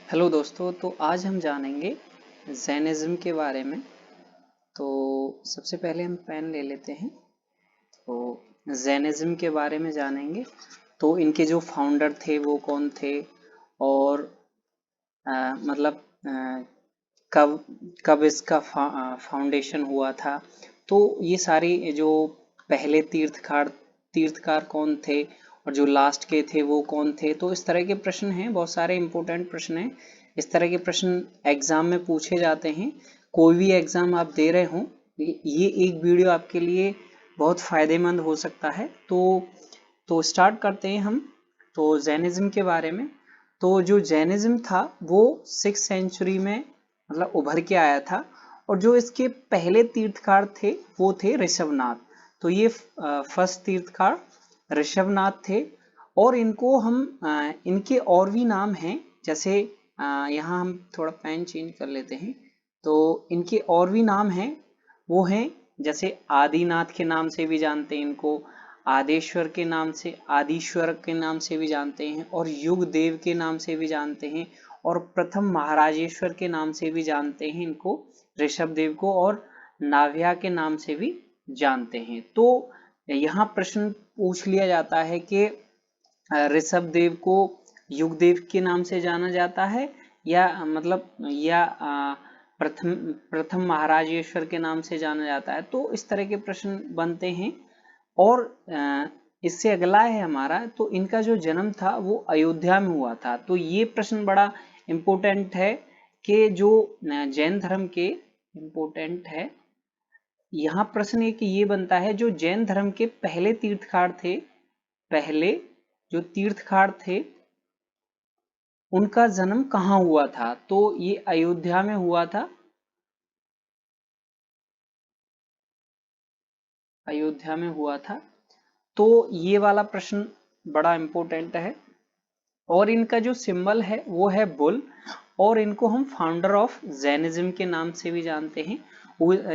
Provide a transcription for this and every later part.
Hello दोस्तों, तो आज हम जानेंगे जैनिज्म के बारे में। तो सबसे पहले हम पेन ले लेते हैं। तो जैनिज्म के बारे में जानेंगे। तो इनके जो फाउंडर थे वो कौन थे, और मतलब कब कब इसका फाउंडेशन हुआ था। तो ये सारी जो पहले तीर्थकार कौन थे, और जो लास्ट के थे वो कौन थे। तो इस तरह के प्रश्न हैं, बहुत सारे इंपॉर्टेंट प्रश्न हैं। इस तरह के प्रश्न एग्जाम में पूछे जाते हैं। कोई भी एग्जाम आप दे रहे हो, ये एक वीडियो आपके लिए बहुत फायदेमंद हो सकता है। तो स्टार्ट करते हैं हम। तो जैनिज्म के बारे में। तो जो जैनिज्म था वो 6th सेंचुरी में मतलब उभर के आया था, और जो इसके पहले तीर्थकार थे वो थे ऋषभनाथ। तो ये फर्स्ट तीर्थकार ऋषभनाथ थे। और इनको हम इनके और भी नाम हैं, जैसे यहाँ हम थोड़ा पेन चेंज कर लेते हैं। तो इनके और भी नाम हैं, वो हैं जैसे आदिनाथ के नाम से भी जानते हैं इनको, आदेश्वर के नाम से, आदिश्वर के नाम से भी जानते हैं, और युगदेव के नाम से भी जानते हैं, और प्रथम महाराजेश्वर के नाम से भी जानते हैं इनको, ऋषभदेव को, और नाभ्या के नाम से भी जानते हैं। तो यहाँ प्रश्न पूछ लिया जाता है कि ऋषभदेव को युगदेव के नाम से जाना जाता है, या प्रथम प्रथम महाराजेश्वर के नाम से जाना जाता है। तो इस तरह के प्रश्न बनते हैं। और इससे अगला है हमारा, तो इनका जो जन्म था वो अयोध्या में हुआ था। तो ये प्रश्न बड़ा इंपॉर्टेंट है कि जो जैन धर्म के इंपॉर्टेंट है। यहाँ प्रश्न एक ये बनता है, जो जैन धर्म के पहले तीर्थकार थे, पहले जो तीर्थकार थे उनका जन्म कहाँ हुआ था। तो ये अयोध्या में हुआ था। अयोध्या में हुआ था। तो ये वाला प्रश्न बड़ा इंपॉर्टेंट है। और इनका जो सिंबल है वो है बुल, और इनको हम फाउंडर ऑफ जैनिज्म के नाम से भी जानते हैं।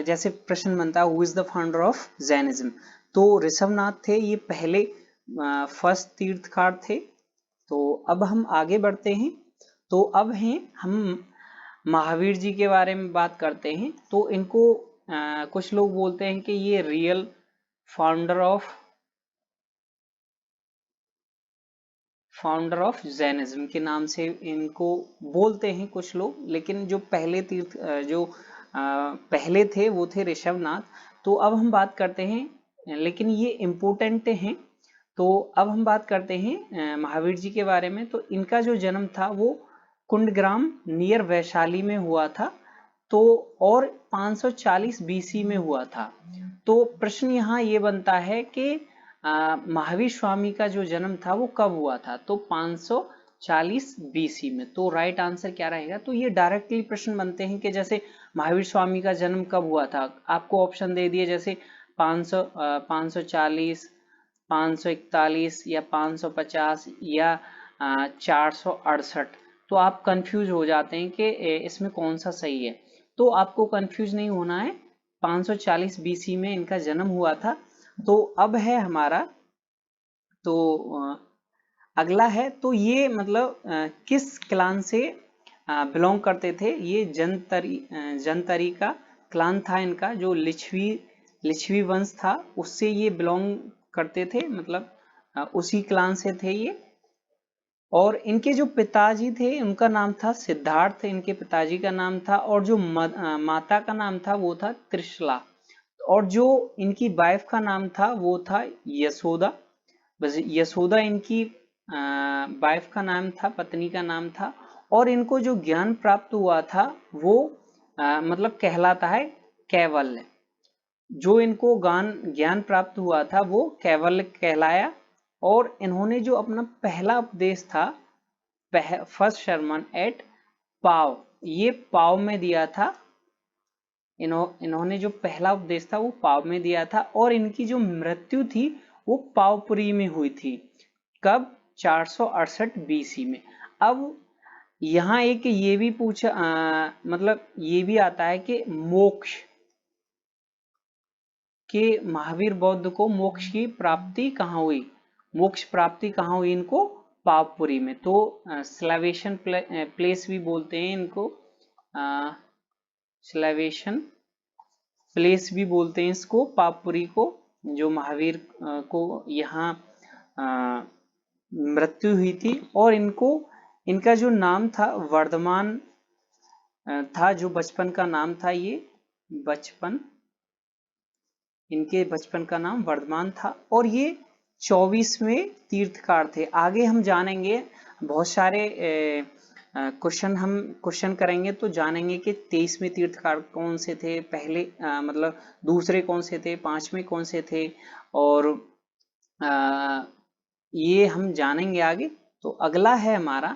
जैसे प्रश्न बनता है, who is the founder of Jainism. तो ऋषभनाथ थे, ये पहले फर्स्ट तीर्थकार थे। तो अब हम आगे बढ़ते हैं। तो अब हैं हम महावीर जी के बारे में बात करते हैं। तो इनको कुछ लोग बोलते हैं कि ये रियल फाउंडर ऑफ जैनिज्म के नाम से इनको बोलते हैं कुछ लोग। लेकिन जो पहले थे वो थे ऋषभनाथ। तो अब हम बात करते हैं, लेकिन ये इम्पोर्टेंट हैं। तो अब हम बात करते हैं महावीर जी के बारे में। तो इनका जो जन्म था वो कुंडग्राम नियर वैशाली में हुआ था। तो और 540 बीसी में हुआ था। तो प्रश्न यहाँ ये बनता है कि महावीर स्वामी का जो जन्म था वो कब हुआ था। तो 540 बीसी में। तो राइट आंसर क्या रहेगा। तो ये डायरेक्टली प्रश्न बनते हैं कि जैसे महावीर स्वामी का जन्म कब हुआ था। आपको ऑप्शन दे दिए, जैसे 540, 541 या 550 या 468। तो आप कंफ्यूज हो जाते हैं कि इसमें कौन सा सही है। तो आपको कंफ्यूज नहीं होना है, 540 बीसी में इनका जन्म हुआ था। तो अब है हमारा, तो अगला है, तो ये मतलब किस क्लान से बिलोंग करते थे। ये जनतरी का क्लान था इनका, जो लिच्छवी वंश था उससे ये बिलोंग करते थे, मतलब उसी क्लान से थे ये। और इनके जो पिताजी थे उनका नाम था सिद्धार्थ, इनके पिताजी का नाम था। और जो माता का नाम था वो था त्रिशला। और जो इनकी वाइफ का नाम था वो था यशोदा। बस यशोदा इनकी वाइफ का नाम था, पत्नी का नाम था। और इनको जो ज्ञान प्राप्त हुआ था वो मतलब कहलाता है कैवल्य। जो इनको ज्ञान प्राप्त हुआ था वो कैवल्य कहलाया। और इन्होंने जो अपना पहला उपदेश था, फर्स्ट शर्मन एट पाव, ये पाव में दिया था। इन्होंने जो पहला उपदेश था वो पाव में दिया था। और इनकी जो मृत्यु थी वो पावपुरी में हुई थी। कब? 468 बीसी में। अब यहाँ एक ये भी पूछा मतलब ये भी आता है कि मोक्ष कि महावीर बौद्ध को मोक्ष की प्राप्ति कहाँ हुई, मोक्ष प्राप्ति कहाँ हुई इनको? पावपुरी में। तो स्लावेशन प्लेस भी बोलते हैं इनको, स्लावेशन प्लेस भी बोलते हैं इसको, पावपुरी को, जो महावीर को यहाँ मृत्यु हुई थी। और इनका जो नाम था वर्धमान था, जो बचपन का नाम था, ये इनके बचपन का नाम वर्धमान था। और ये 24वें तीर्थकार थे। आगे हम जानेंगे, बहुत सारे क्वेश्चन करेंगे तो जानेंगे कि 23वें तीर्थकार कौन से थे, पहले मतलब दूसरे कौन से थे, 5वें कौन से थे, और ये हम जानेंगे आगे। तो अगला है हमारा,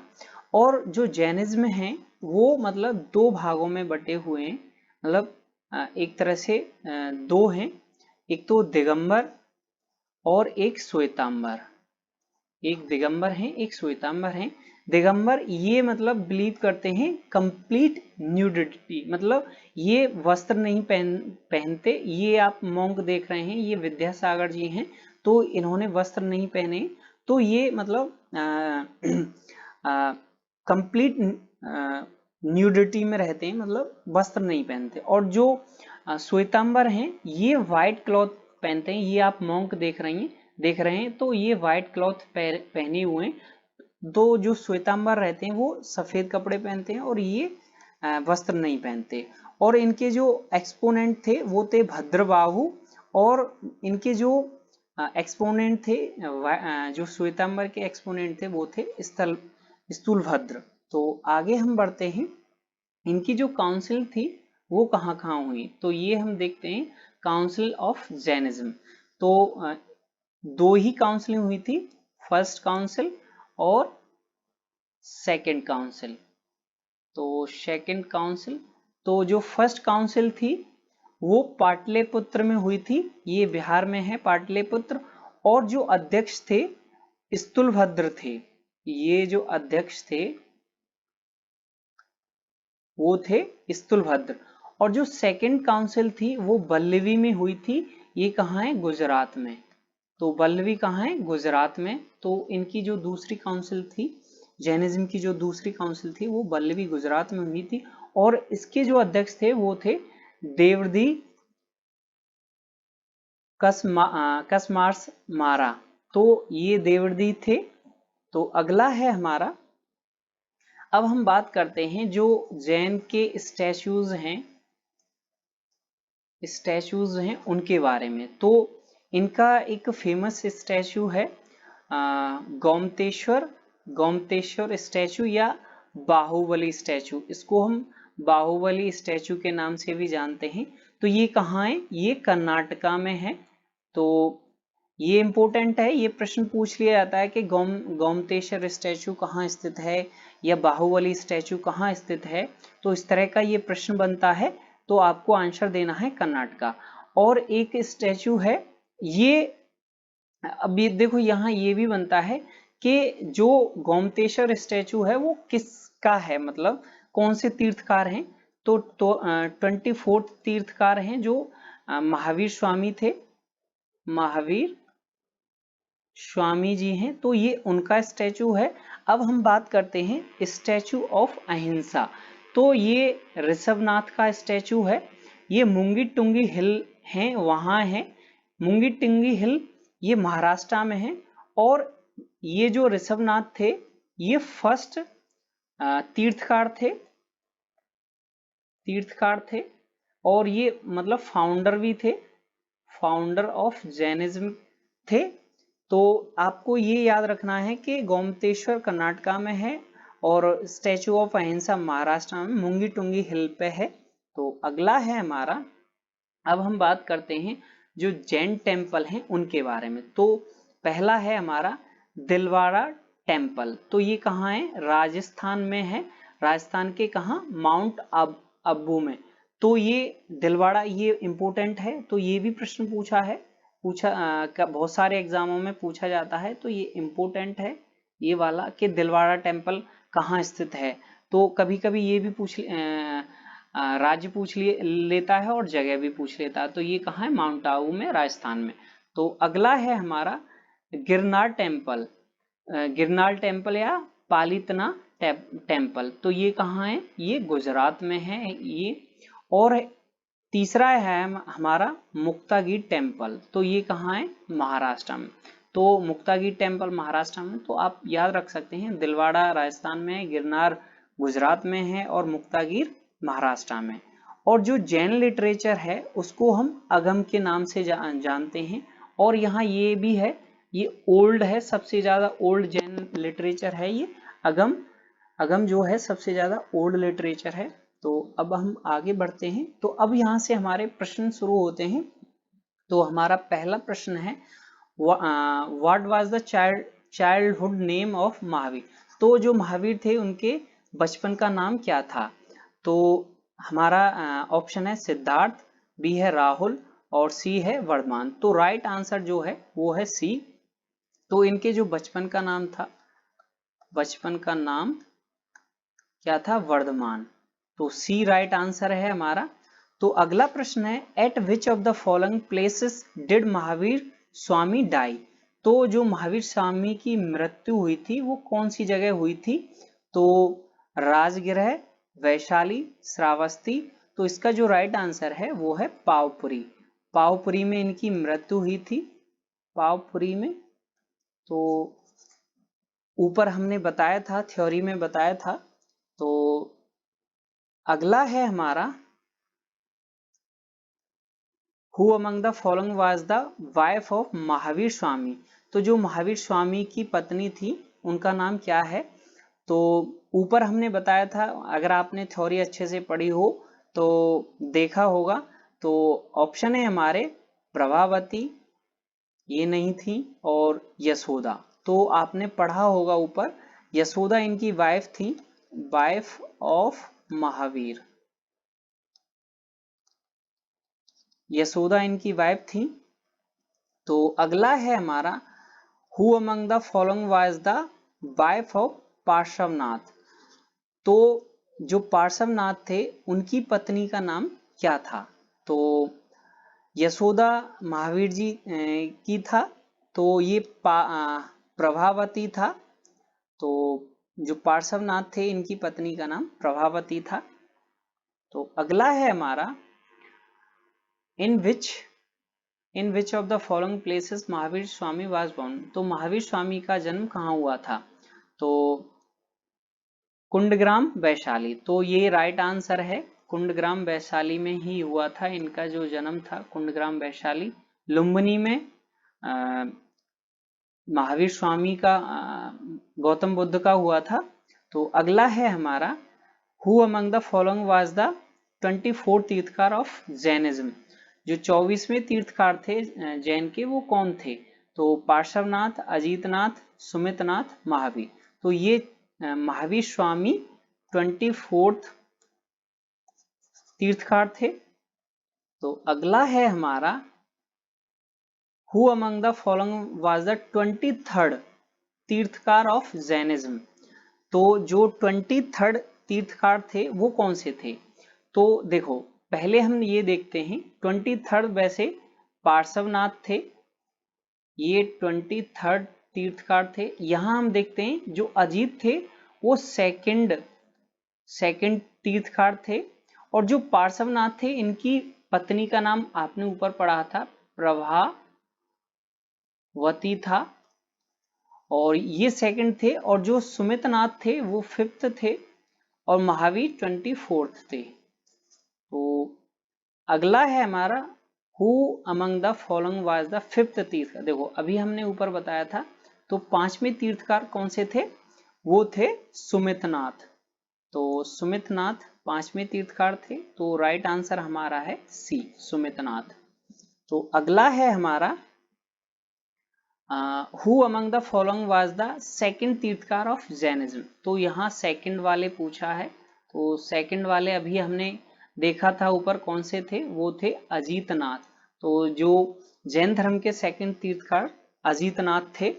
और जो जैनिज्म है वो मतलब दो भागों में बटे हुए हैं, मतलब एक तरह से दो हैं, एक तो दिगंबर और एक श्वेतांबर। एक दिगंबर है, एक श्वेतांबर है। दिगंबर ये मतलब बिलीव करते हैं कंप्लीट न्यूडिटी, मतलब ये वस्त्र नहीं पहनते। ये आप मॉन्क देख रहे हैं, ये विद्यासागर जी हैं, तो इन्होंने वस्त्र नहीं पहने, तो ये मतलब कंप्लीट न्यूडिटी में रहते हैं, मतलब वस्त्र नहीं पहनते। और जो श्वेतांबर हैं ये व्हाइट क्लॉथ पहनते हैं। ये आप मॉन्क देख रहे हैं, तो ये व्हाइट क्लॉथ पहने हुए हैं। दो जो श्वेतांबर रहते हैं वो सफेद कपड़े पहनते हैं और ये वस्त्र नहीं पहनते। और इनके जो एक्सपोनेंट थे वो थे भद्रबाहु, और इनके जो एक्सपोनेंट थे, जो श्वेतांबर के एक्सपोनेंट थे वो थे स्थूलभद्र। तो आगे हम बढ़ते हैं, इनकी जो काउंसिल थी वो कहाँ कहाँ हुई, तो ये हम देखते हैं काउंसिल ऑफ जैनिज्म। तो दो ही काउंसिल हुई थी, फर्स्ट काउंसिल और सेकंड काउंसिल। तो सेकंड काउंसिल, तो जो फर्स्ट काउंसिल थी वो पाटलिपुत्र में हुई थी, ये बिहार में है पाटलिपुत्र। और जो अध्यक्ष थे स्थूलभद्र थे, ये जो अध्यक्ष थे वो थे स्थूलभद्र। और जो सेकंड काउंसिल थी वो बल्लवी में हुई थी, ये कहाँ है, गुजरात में। तो बल्लवी कहाँ है, गुजरात में। तो इनकी जो दूसरी काउंसिल थी, जैनिज्म की जो दूसरी काउंसिल थी वो बल्लवी गुजरात में हुई थी। और इसके जो अध्यक्ष थे वो थे देवदी कसमार्स मारा। तो ये देवदी थे। तो अगला है हमारा, अब हम बात करते हैं जो जैन के स्टैच्यूज हैं उनके बारे में। तो इनका एक फेमस स्टैचू है गोमतेश्वर स्टैचू या बाहुबली स्टैचू। इसको हम बाहुबली स्टैचू के नाम से भी जानते हैं। तो ये कहाँ है, ये कर्नाटका में है। तो ये इंपॉर्टेंट है, ये प्रश्न पूछ लिया जाता है कि गोमतेश्वर स्टैचू कहाँ स्थित है या बाहुबली स्टैचू कहाँ स्थित है। तो इस तरह का ये प्रश्न बनता है, तो आपको आंसर देना है कर्नाटका। और एक स्टैचू है ये, अब ये देखो यहाँ ये भी बनता है कि जो गोमतेश्वर स्टैचू है वो किसका है, मतलब कौन से तीर्थकार हैं। तो 24 तीर्थकार हैं जो महावीर स्वामी थे, महावीर स्वामी जी हैं, तो ये उनका स्टैचू है। अब हम बात करते हैं स्टैचू ऑफ अहिंसा। तो ये ऋषभनाथ का स्टैचू है, ये मुंगी टुंगी हिल है, वहां है। मुंगी टुंगी हिल ये महाराष्ट्र में है। और ये जो ऋषभनाथ थे ये फर्स्ट तीर्थकार थे, और ये मतलब फाउंडर भी थे, फाउंडर ऑफ जैनिज्म थे। तो आपको ये याद रखना है कि गोमतेश्वर कर्नाटका में है और स्टैचू ऑफ अहिंसा महाराष्ट्र में मुंगी टुंगी हिल पे है। तो अगला है हमारा, अब हम बात करते हैं जो जैन टेम्पल हैं उनके बारे में। तो पहला है हमारा दिलवाड़ा टेम्पल। तो ये कहाँ है, राजस्थान में है। राजस्थान के कहाँ, माउंट अब्बू में। तो ये दिलवाड़ा ये इंपॉर्टेंट है, तो ये भी प्रश्न बहुत सारे एग्जामों में पूछा जाता है। तो ये इंपॉर्टेंट है ये वाला कि दिलवाड़ा टेम्पल कहाँ स्थित है। तो कभी कभी ये भी राज्य पूछ लेता है और जगह भी पूछ लेता है। तो ये कहाँ है, माउंट आबू में, राजस्थान में। तो अगला है हमारा गिरनार टेम्पल। गिरनार टेम्पल या पालितना टेम्पल, तो ये कहाँ है, ये गुजरात में है ये। और तीसरा है हमारा मुक्तागीर टेम्पल, तो ये कहाँ है, महाराष्ट्र में। तो मुक्तागीर टेम्पल महाराष्ट्र में, तो आप याद रख सकते हैं दिलवाड़ा राजस्थान में है, गिरनार गुजरात में है और मुक्तागीर महाराष्ट्र में। और जो जैन लिटरेचर है उसको हम अगम के नाम से जानते हैं। और यहाँ ये भी है, ये ओल्ड है, सबसे ज्यादा ओल्ड जैन लिटरेचर है ये अगम। अगम जो है सबसे ज्यादा ओल्ड लिटरेचर है। तो अब हम आगे बढ़ते हैं। तो अब यहाँ से हमारे प्रश्न शुरू होते हैं। तो हमारा पहला प्रश्न है, what was the childhood name of Mahavir. तो जो महावीर थे उनके बचपन का नाम क्या था। तो हमारा ऑप्शन है सिद्धार्थ, बी है राहुल और सी है वर्धमान। तो राइट आंसर जो है वो है सी। तो इनके जो बचपन का नाम था, बचपन का नाम क्या था, वर्धमान। तो सी राइट आंसर है हमारा। तो अगला प्रश्न है, at which of the following places did Mahavir Swami die. तो जो महावीर स्वामी की मृत्यु हुई थी वो कौन सी जगह हुई थी। तो राजगृह, वैशाली, श्रावस्ती। तो इसका जो राइट आंसर है वो है पावपुरी। पावपुरी में इनकी मृत्यु हुई थी, पावपुरी में। तो ऊपर हमने बताया था, थ्योरी में बताया था। तो अगला है हमारा, who among the following was the wife of Mahavir Swami. तो जो महावीर स्वामी की पत्नी थी उनका नाम क्या है। तो ऊपर हमने बताया था, अगर आपने थ्योरी अच्छे से पढ़ी हो तो देखा होगा। तो ऑप्शन है हमारे प्रभावती, ये नहीं थी, और यशोदा। तो आपने पढ़ा होगा ऊपर, यशोदा इनकी वाइफ थी, वाइफ ऑफ महावीर, यशोदा इनकी वाइफ थी। तो अगला है हमारा, who among the following was the wife of Parshvanath. तो जो पार्श्वनाथ थे उनकी पत्नी का नाम क्या था। तो यशोदा महावीर जी की था, तो ये प्रभावती था। तो जो पार्श्वनाथ थे इनकी पत्नी का नाम प्रभावती था। तो अगला है हमारा, in which of the following places Mahavir Swami was born. तो महावीर स्वामी का जन्म कहाँ हुआ था। तो कुंडग्राम, वैशाली। तो ये राइट आंसर है, कुंडग्राम वैशाली में ही हुआ था इनका जो जन्म था, कुंडग्राम वैशाली। लुम्बिनी में महावीर स्वामी का गौतम बुद्ध का हुआ था। तो अगला है हमारा, who among the following was the 24 tirthankar of Jainism. जो 24वें तीर्थकार थे जैन के, वो कौन थे। तो पार्श्वनाथ, अजीतनाथ, सुमितनाथ, महावीर। तो ये महावीर स्वामी 24th तीर्थकार थे। तो अगला है हमारा, who among the following was the 23rd tirthankar of Jainism. तो जो 23rd तीर्थकार थे वो कौन से थे। तो देखो पहले हम ये देखते हैं, 23rd वैसे पार्श्वनाथ थे, ये 23rd तीर्थकार थे। यहां हम देखते हैं जो अजीत थे वो सेकंड तीर्थकार थे। और जो पार्श्वनाथ थे इनकी पत्नी का नाम आपने ऊपर पढ़ा था, प्रभावती था, और ये सेकंड थे। और जो सुमितनाथ थे वो 5th थे और महावीर 24th थे। तो अगला है हमारा, who among the following was the 5th तीर्थकार। देखो अभी हमने ऊपर बताया था, तो 5वें तीर्थकार कौन से थे, वो थे सुमितनाथ। तो सुमितनाथ 5वें तीर्थकार थे। तो राइट आंसर हमारा है सी, सुमितनाथ। तो अगला है हमारा, who among the following was the second tirthankar of Jainism. तो यहाँ सेकंड वाले पूछा है। तो सेकंड वाले अभी हमने देखा था ऊपर कौन से थे, वो थे अजीतनाथ। तो जो जैन धर्म के सेकंड तीर्थकार अजीतनाथ थे।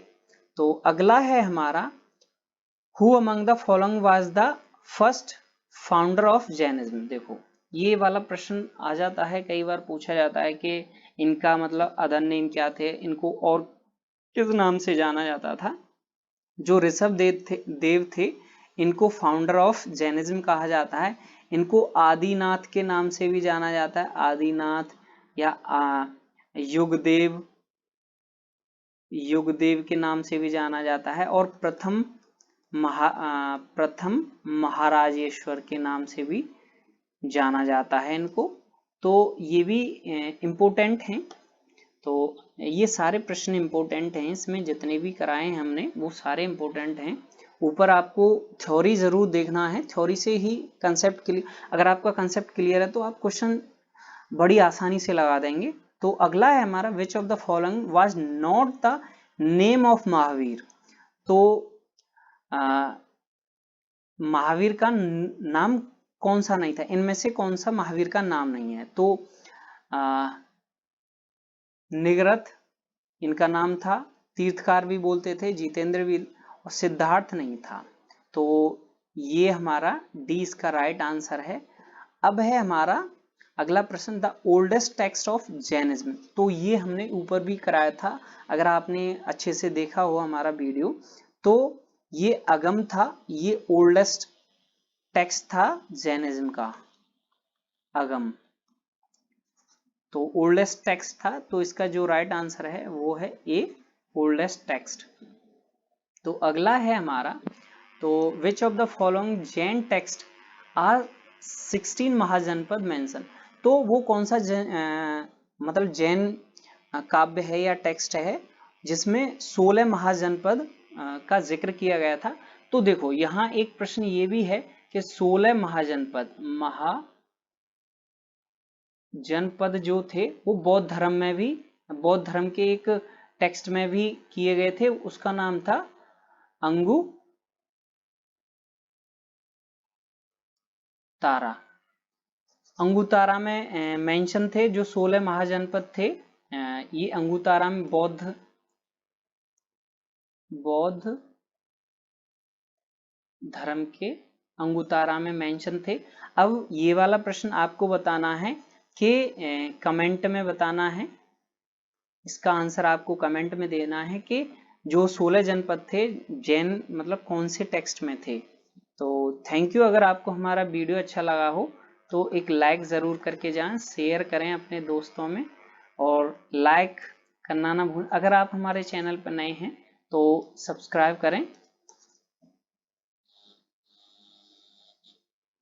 तो अगला है हमारा, who among the following was the first founder of Jainism. देखो ये वाला प्रश्न आ जाता है, कई बार पूछा जाता है कि इनका मतलब अदर नेम क्या थे, इनको और किस नाम से जाना जाता था। जो ऋषभ देव थे इनको फाउंडर ऑफ जैनिज्म कहा जाता है। इनको आदिनाथ के नाम से भी जाना जाता है, आदिनाथ या युगदेव के नाम से भी जाना जाता है, और प्रथम महाराजेश्वर के नाम से भी जाना जाता है इनको। तो ये भी इम्पोर्टेंट हैं। तो ये सारे प्रश्न इम्पोर्टेंट हैं, इसमें जितने भी कराए हैं हमने वो सारे इम्पोर्टेंट हैं। ऊपर आपको थ्योरी जरूर देखना है, थ्योरी से ही कंसेप्ट क्लियर, अगर आपका कंसेप्ट क्लियर है तो आप क्वेश्चन बड़ी आसानी से लगा देंगे। तो अगला है हमारा, विच of the following was not the name of Mahavir. तो महावीर का नाम कौन सा नहीं था, इनमें से कौन सा महावीर का नाम नहीं है। तो निगरथ इनका नाम था, तीर्थकार भी बोलते थे, जितेंद्र भी, और सिद्धार्थ नहीं था। तो ये हमारा डी इसका राइट आंसर है। अब है हमारा अगला प्रश्न, the oldest text of Jainism. तो ये हमने ऊपर भी कराया था, अगर आपने अच्छे से देखा हो हमारा वीडियो, तो ये अगम था, ये ओल्डेस्ट टेक्स्ट था जैनिज्म का, अगम। तो ओल्डेस्ट टेक्स्ट था, तो इसका जो राइट आंसर है वो है ए, ओल्डेस्ट टेक्स्ट। तो अगला है हमारा, तो which of the following Jain text are 16 mahajanapada mention. तो वो कौन सा मतलब जैन काव्य है या टेक्स्ट है जिसमें 16 महाजनपद का जिक्र किया गया था। तो देखो यहाँ एक प्रश्न ये भी है कि 16 महाजनपद, जनपद जो थे वो बौद्ध धर्म में भी, बौद्ध धर्म के एक टेक्स्ट में भी किए गए थे, उसका नाम था अंगुतारा। अंगुतारा में मेंशन थे जो 16 महाजनपद थे, ये अंगुतारा में बौद्ध धर्म के अंगुतारा में मेंशन थे। अब ये वाला प्रश्न आपको बताना है कि कमेंट में बताना है, इसका आंसर आपको कमेंट में देना है कि जो 16 जनपद थे जैन मतलब कौन से टेक्स्ट में थे। तो थैंक यू। अगर आपको हमारा वीडियो अच्छा लगा हो तो एक लाइक ज़रूर करके जाएं, शेयर करें अपने दोस्तों में, और लाइक करना ना भूलें। अगर आप हमारे चैनल पर नए हैं तो सब्सक्राइब करें।